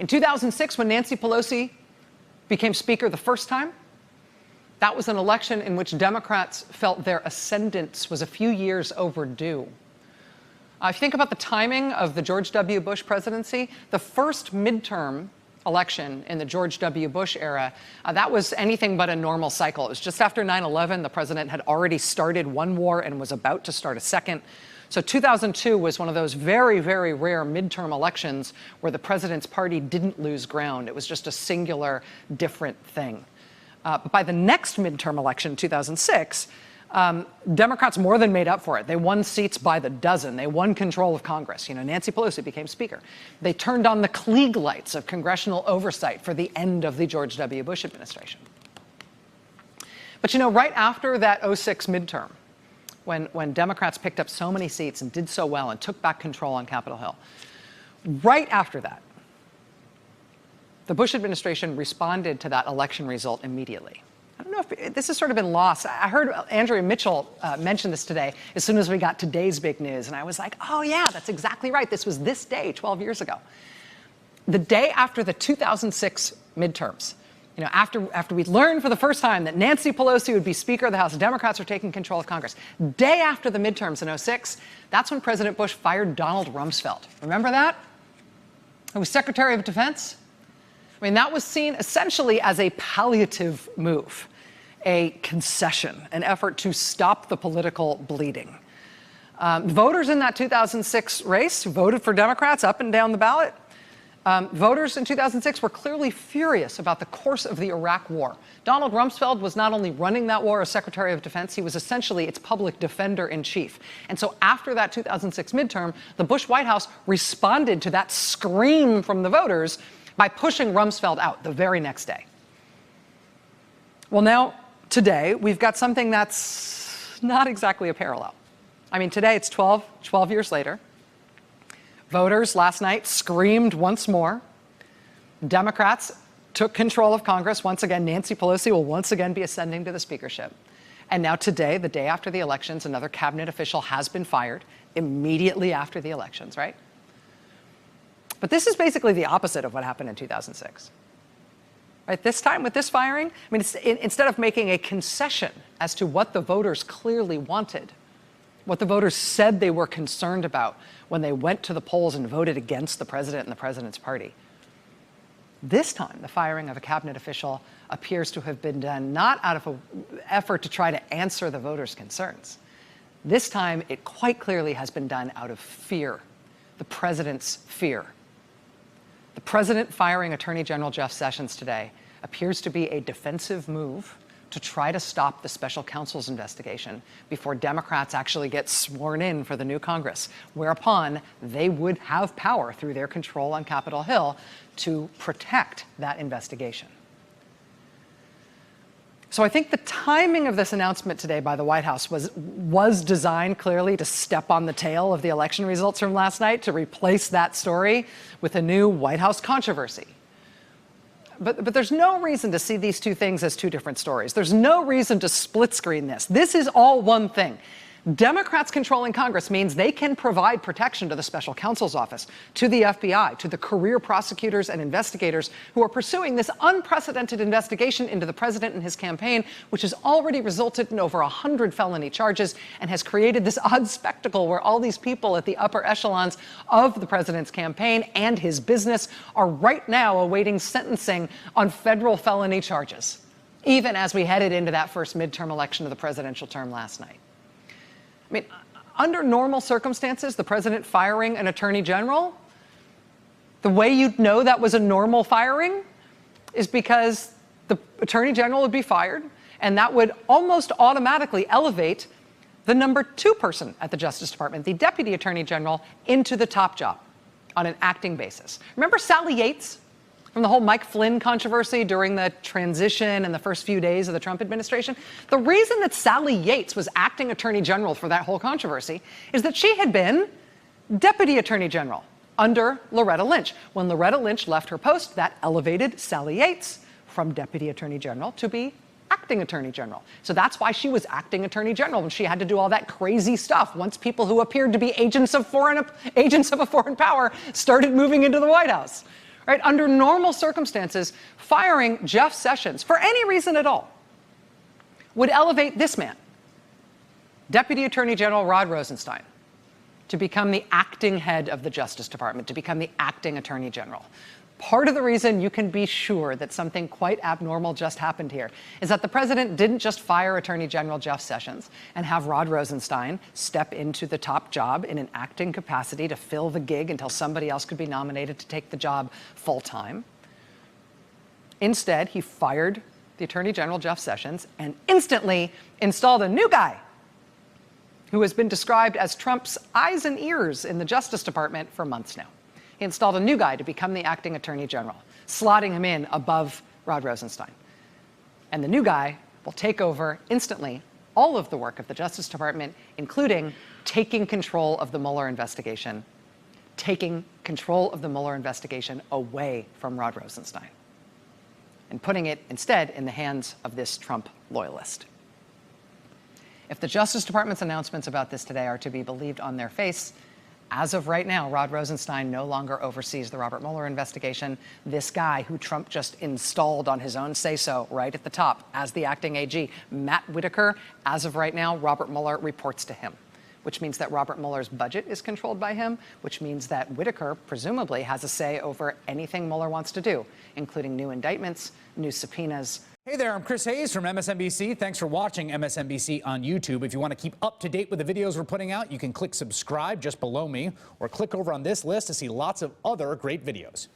In 2006, when Nancy Pelosi became Speaker the first time, that was an election in which Democrats felt their ascendance was a few years overdue. If you think about the timing of the George W. Bush presidency, the first midterm election in the George W. Bush era, that was anything but a normal cycle. It was just after 9/11. The president had already started one war and was about to start a second. So 2002 was one of those very, very rare midterm elections where the president's party didn't lose ground. It was just a singular, different thing. But by the next midterm election, 2006, Democrats more than made up for it. They won seats by the dozen. They won control of Congress. Nancy Pelosi became Speaker. They turned on the Klieg lights of congressional oversight for the end of the George W. Bush administration. But right after that 2006 midterm, when Democrats picked up so many seats and did so well and took back control on Capitol Hill, right after that, the Bush administration responded to that election result immediately. I don't know if this has sort of been lost. I heard Andrea Mitchell mention this today as soon as we got today's big news, and I was like, oh yeah, that's exactly right. This was this day 12 years ago. The day after the 2006 midterms, after we learned for the first time that Nancy Pelosi would be Speaker of the House, Democrats were taking control of Congress. Day after the midterms in 2006, that's when President Bush fired Donald Rumsfeld. Remember that? Who was Secretary of Defense? That was seen essentially as a palliative move, a concession, an effort to stop the political bleeding. Voters in that 2006 race who voted for Democrats up and down the ballot, voters in 2006 were clearly furious about the course of the Iraq War. Donald Rumsfeld was not only running that war as Secretary of Defense, he was essentially its public defender in chief. And so after that 2006 midterm, the Bush White House responded to that scream from the voters by pushing Rumsfeld out the very next day. Well, now, today, we've got something that's not exactly a parallel. Today it's 12 years later. Voters last night screamed once more. Democrats took control of Congress once again. Nancy Pelosi will once again be ascending to the speakership. And now today, the day after the elections, another cabinet official has been fired immediately after the elections, right? But this is basically the opposite of what happened in 2006. Right? This time with this firing, instead of making a concession as to what the voters clearly wanted, what the voters said they were concerned about when they went to the polls and voted against the president and the president's party, this time the firing of a cabinet official appears to have been done not out of an effort to try to answer the voters' concerns. This time it quite clearly has been done out of fear, the president's fear. The president firing Attorney General Jeff Sessions today appears to be a defensive move to try to stop the special counsel's investigation before Democrats actually get sworn in for the new Congress, whereupon they would have power through their control on Capitol Hill to protect that investigation. So I think the timing of this announcement today by the White House was designed clearly to step on the tail of the election results from last night, to replace that story with a new White House controversy. But there's no reason to see these two things as two different stories. There's no reason to split screen this. This is all one thing. Democrats controlling Congress means they can provide protection to the special counsel's office, to the FBI, to the career prosecutors and investigators who are pursuing this unprecedented investigation into the president and his campaign, which has already resulted in over 100 felony charges and has created this odd spectacle where all these people at the upper echelons of the president's campaign and his business are right now awaiting sentencing on federal felony charges, even as we headed into that first midterm election of the presidential term last night. Under normal circumstances, the president firing an attorney general, the way you'd know that was a normal firing is because the attorney general would be fired, and that would almost automatically elevate the number 2 person at the Justice Department, the deputy attorney general, into the top job on an acting basis. Remember Sally Yates from the whole Mike Flynn controversy during the transition and the first few days of the Trump administration? The reason that Sally Yates was acting attorney general for that whole controversy is that she had been deputy attorney general under Loretta Lynch. When Loretta Lynch left her post, that elevated Sally Yates from deputy attorney general to be acting attorney general. So that's why she was acting attorney general when she had to do all that crazy stuff once people who appeared to be agents of a foreign power started moving into the White House. Right? Under normal circumstances, firing Jeff Sessions for any reason at all would elevate this man, Deputy Attorney General Rod Rosenstein, to become the acting head of the Justice Department, to become the acting Attorney General. Part of the reason you can be sure that something quite abnormal just happened here is that the president didn't just fire Attorney General Jeff Sessions and have Rod Rosenstein step into the top job in an acting capacity to fill the gig until somebody else could be nominated to take the job full time. Instead, he fired the Attorney General Jeff Sessions and instantly installed a new guy who has been described as Trump's eyes and ears in the Justice Department for months now. He installed a new guy to become the acting Attorney General, slotting him in above Rod Rosenstein. And the new guy will take over instantly all of the work of the Justice Department, including taking control of the Mueller investigation, away from Rod Rosenstein, and putting it instead in the hands of this Trump loyalist. If the Justice Department's announcements about this today are to be believed on their face, as of right now, Rod Rosenstein no longer oversees the Robert Mueller investigation. This guy who Trump just installed on his own say-so right at the top as the acting AG, Matt Whitaker, as of right now, Robert Mueller reports to him, which means that Robert Mueller's budget is controlled by him, which means that Whitaker presumably has a say over anything Mueller wants to do, including new indictments, new subpoenas. Hey there, I'm Chris Hayes from MSNBC. Thanks for watching MSNBC on YouTube. If you want to keep up to date with the videos we're putting out, you can click subscribe just below me or click over on this list to see lots of other great videos.